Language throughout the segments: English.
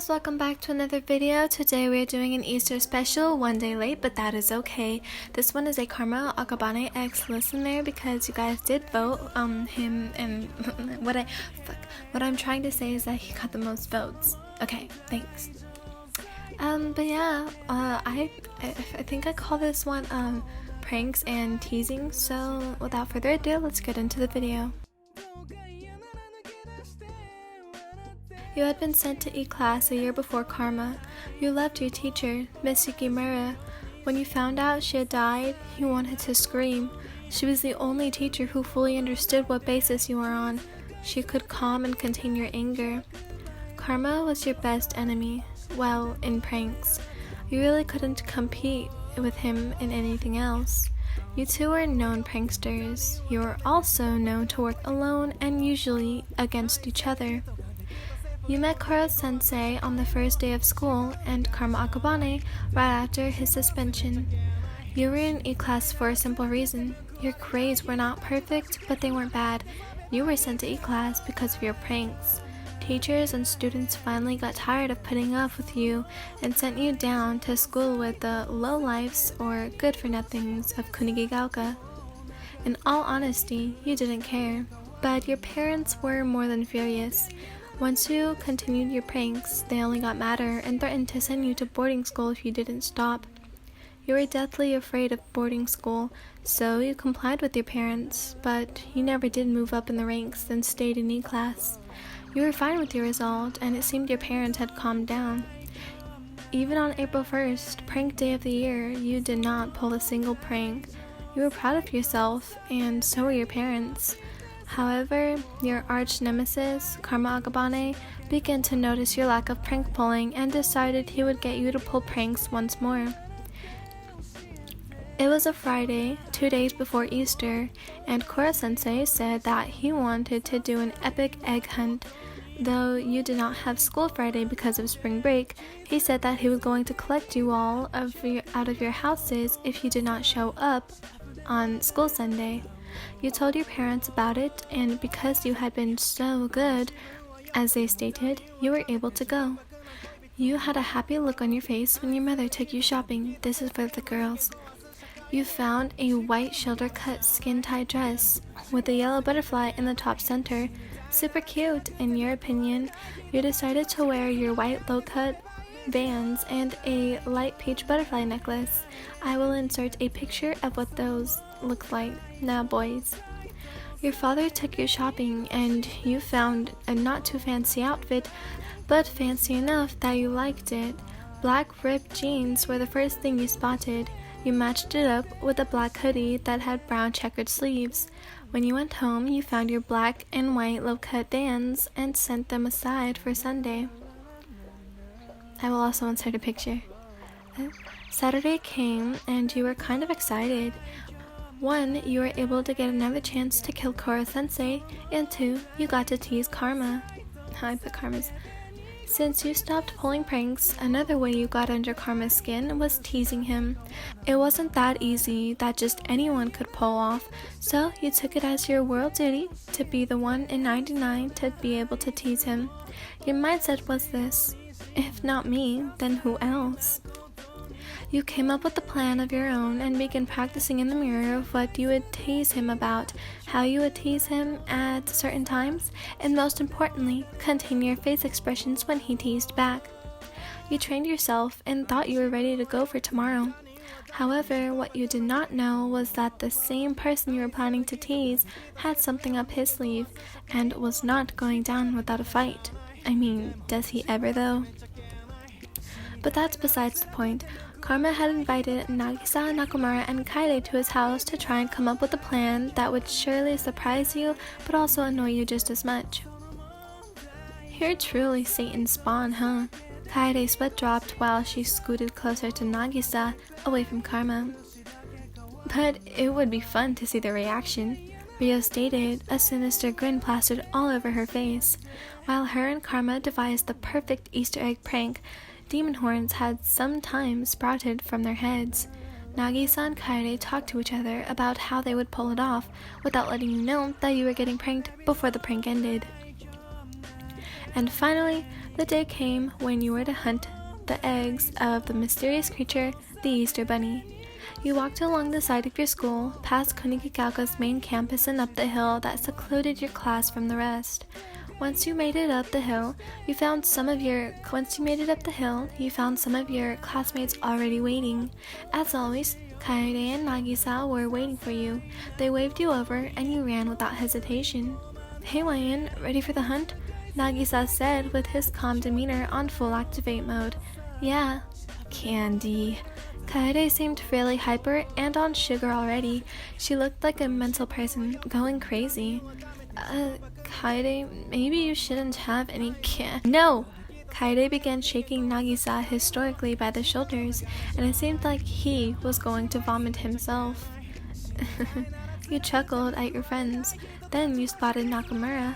guys, welcome back to another video. Today we are doing an Easter special, one day late, but that is okay. This one is a Karma Akabane X listener because you guys did vote him, and what I'm trying to say is that he got the most votes. Okay, thanks. But yeah, I think I call this one pranks and teasing. So without further ado, let's get into the video. You had been sent to E-class a year before Karma. You loved your teacher, Miss Yukimura. When you found out she had died, you wanted to scream. She was the only teacher who fully understood what basis you were on. She could calm and contain your anger. Karma was your best enemy. Well, in pranks. You really couldn't compete with him in anything else. You two were known pranksters. You were also known to work alone and usually against each other. You met Koro-sensei on the first day of school and Karma Akabane right after his suspension. You were in E-class for a simple reason. Your grades were not perfect, but they weren't bad. You were sent to E-class because of your pranks. Teachers and students finally got tired of putting up with you and sent you down to school with the lowlifes or good-for-nothings of Kunigigaoka. In all honesty, you didn't care, but your parents were more than furious. Once you continued your pranks, they only got madder and threatened to send you to boarding school if you didn't stop. You were deathly afraid of boarding school, so you complied with your parents, but you never did move up in the ranks and stayed in E-class. You were fine with your result, and it seemed your parents had calmed down. Even on April 1st, prank day of the year, you did not pull a single prank. You were proud of yourself, and so were your parents. However, your arch nemesis, Karma Akabane, began to notice your lack of prank pulling and decided he would get you to pull pranks once more. It was a Friday, 2 days before Easter, and Koro-sensei said that he wanted to do an epic egg hunt. Though you did not have school Friday because of spring break, he said that he was going to collect you all out of your houses if you did not show up on school Sunday. You told your parents about it, and because you had been so good, as they stated, you were able to go. You had a happy look on your face when your mother took you shopping. This is for the girls. You found a white shoulder-cut skin-tie dress with a yellow butterfly in the top center. Super cute, in your opinion. You decided to wear your white low-cut bands and a light peach butterfly necklace. I will insert a picture of what those look like. Now, boys. Your father took you shopping and you found a not too fancy outfit, but fancy enough that you liked it. Black ripped jeans were the first thing you spotted. You matched it up with a black hoodie that had brown checkered sleeves. When you went home, you found your black and white low-cut bands and sent them aside for Sunday. I will also insert a picture. Saturday came and you were kind of excited. 1, you were able to get another chance to kill Koro-sensei, and 2, you got to tease Karma. I put Karma's. Since you stopped pulling pranks, another way you got under Karma's skin was teasing him. It wasn't that easy that just anyone could pull off, so you took it as your world duty to be the 1 in 99 to be able to tease him. Your mindset was this: if not me, then who else? You came up with a plan of your own and began practicing in the mirror of what you would tease him about, how you would tease him at certain times, and most importantly, contain your face expressions when he teased back. You trained yourself and thought you were ready to go for tomorrow. However, what you did not know was that the same person you were planning to tease had something up his sleeve and was not going down without a fight. I mean, does he ever though? But that's besides the point. Karma had invited Nagisa, Nakamura, and Kaede to his house to try and come up with a plan that would surely surprise you, but also annoy you just as much. You're truly Satan's spawn, huh? Kaede's sweat dropped while she scooted closer to Nagisa, away from Karma. But it would be fun to see the reaction, Ryo stated, a sinister grin plastered all over her face. While her and Karma devised the perfect Easter egg prank, demon horns had sometimes sprouted from their heads. Nagisa and Kaede talked to each other about how they would pull it off without letting you know that you were getting pranked before the prank ended. And finally, the day came when you were to hunt the eggs of the mysterious creature, the Easter Bunny. You walked along the side of your school, past Kunigagaoka's main campus and up the hill that secluded your class from the rest. Once you made it up the hill, you found some of your classmates already waiting. As always, Kaede and Nagisa were waiting for you. They waved you over and you ran without hesitation. "Hey Ryan, ready for the hunt?" Nagisa said with his calm demeanor on full activate mode. "Yeah." "Candy." Kaede seemed really hyper and on sugar already. She looked like a mental person, going crazy. Kaede, maybe you shouldn't have any No! Kaede began shaking Nagisa historically by the shoulders, and it seemed like he was going to vomit himself. You chuckled at your friends. Then you spotted Nakamura.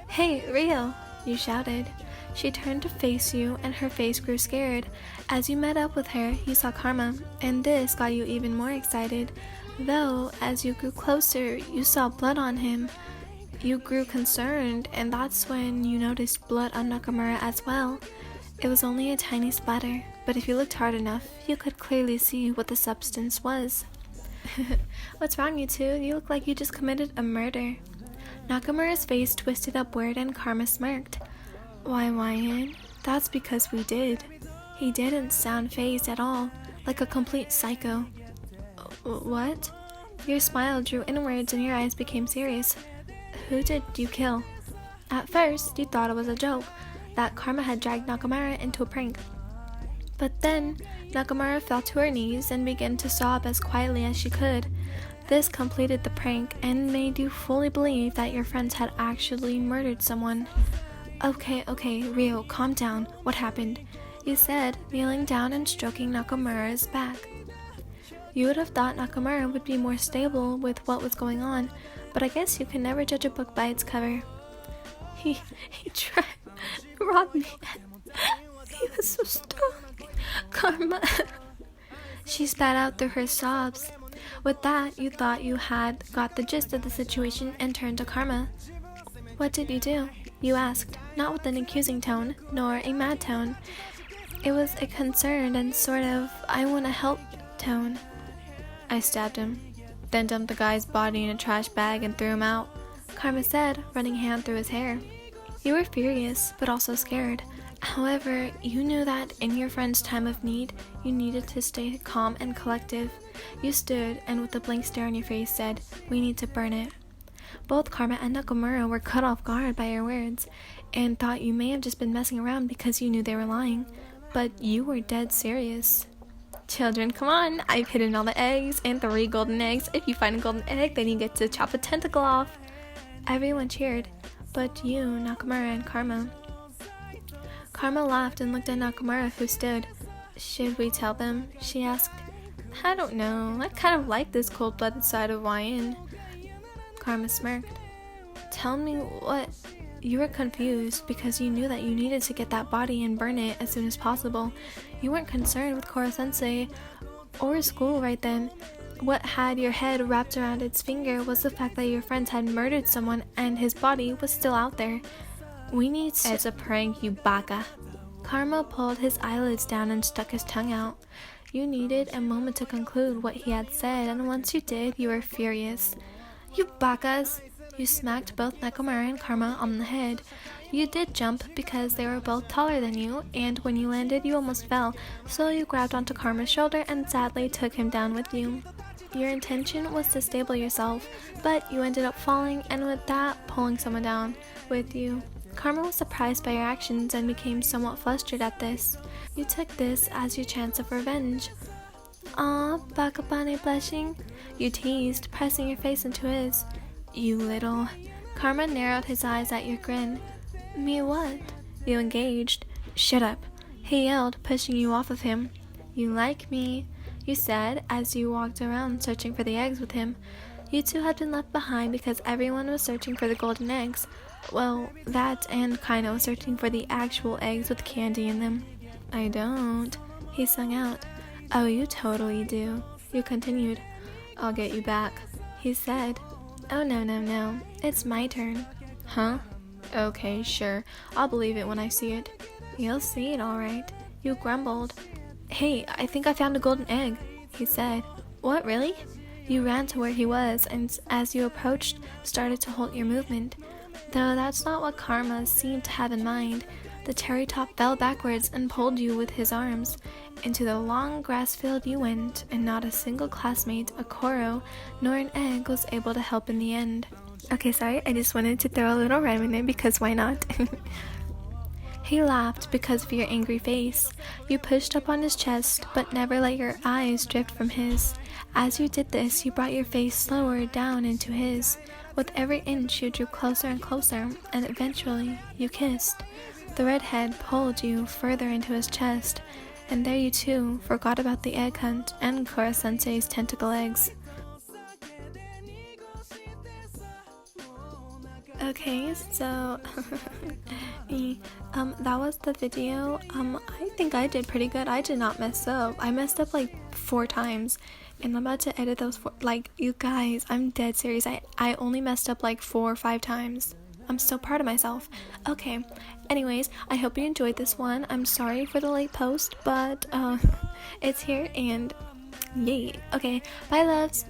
"Hey, Rio!" you shouted. She turned to face you, and her face grew scared. As you met up with her, you saw Karma, and this got you even more excited. Though, as you grew closer, you saw blood on him. You grew concerned, and that's when you noticed blood on Nakamura as well. It was only a tiny splatter, but if you looked hard enough, you could clearly see what the substance was. "What's wrong, you two? You look like you just committed a murder." Nakamura's face twisted upward and Karma smirked. "Why, Ryan? That's because we did." He didn't sound fazed at all, like a complete psycho. "What?" Your smile drew inwards and your eyes became serious. "Who did you kill?" At first, you thought it was a joke, that Karma had dragged Nakamura into a prank. But then, Nakamura fell to her knees and began to sob as quietly as she could. This completed the prank and made you fully believe that your friends had actually murdered someone. Okay, Rio, calm down. What happened?" you said, kneeling down and stroking Nakamura's back. You would have thought Nakamura would be more stable with what was going on, but I guess you can never judge a book by its cover. He tried to rob me. He was so strong. Karma." She spat out through her sobs. With that, you thought you had got the gist of the situation and turned to Karma. "What did you do?" you asked, not with an accusing tone, nor a mad tone. It was a concerned and sort of I want to help tone. "I stabbed him, then dumped the guy's body in a trash bag and threw him out," Karma said, running a hand through his hair. You were furious, but also scared. However, you knew that in your friend's time of need, you needed to stay calm and collective. You stood and with a blank stare on your face said, "We need to burn it." Both Karma and Nakamura were caught off guard by your words, and thought you may have just been messing around because you knew they were lying. But you were dead serious. "Children, come on, I've hidden all the eggs and 3 golden eggs. If you find a golden egg, then you get to chop a tentacle off." Everyone cheered, but you, Nakamura, and Karma. Karma laughed and looked at Nakamura, who stood. "Should we tell them?" she asked. "I don't know. I kind of like this cold-blooded side of Ryan." Karma smirked. "Tell me what?" You were confused because you knew that you needed to get that body and burn it as soon as possible. You weren't concerned with Koro-sensei or school right then. What had your head wrapped around its finger was the fact that your friends had murdered someone and his body was still out there. "We need to— It's a prank, you baka." Karma pulled his eyelids down and stuck his tongue out. You needed a moment to conclude what he had said, and once you did, you were furious. "You bakas!" You smacked both Nakamura and Karma on the head. You did jump because they were both taller than you, and when you landed, you almost fell, so you grabbed onto Karma's shoulder and sadly took him down with you. Your intention was to stable yourself, but you ended up falling, and with that, pulling someone down with you. Karma was surprised by your actions and became somewhat flustered at this. You took this as your chance of revenge. "Aw, Akabane blushing," you teased, pressing your face into his. "You little..." Karma narrowed his eyes at your grin. "Me what?" You engaged. "Shut up," he yelled, pushing you off of him. "You like me," you said as you walked around searching for the eggs with him. You two had been left behind because everyone was searching for the golden eggs. Well, that and Kaino was searching for the actual eggs with candy in them. "I don't," he sung out. "Oh, you totally do," you continued. "I'll get you back," he said. "Oh, no, it's my turn." "Huh?" Okay, sure. I'll believe it when I see it. You'll see it, alright. You grumbled. Hey, I think I found a golden egg, he said. What, really? You ran to where he was, and as you approached, started to halt your movement. Though that's not what Karma seemed to have in mind. The cherry top fell backwards and pulled you with his arms. Into the long grass field you went, and not a single classmate, a Koro, nor an egg was able to help in the end. Okay, sorry, I just wanted to throw a little rhyme in it because why not? He laughed because of your angry face. You pushed up on his chest, but never let your eyes drift from his. As you did this, you brought your face slower down into his. With every inch, you drew closer and closer, and eventually, you kissed. The redhead pulled you further into his chest, and there you two forgot about the egg hunt and Kora-sensei's tentacle eggs. Okay, so that was the video. I think I did pretty good. I did not mess up. I messed up like 4 times, and I'm about to edit those 4. Like, you guys, I'm dead serious. I only messed up like 4 or 5 times. I'm so proud of myself. Okay, anyways, I hope you enjoyed this one. I'm sorry for the late post, but it's here, and yay. Okay, bye loves.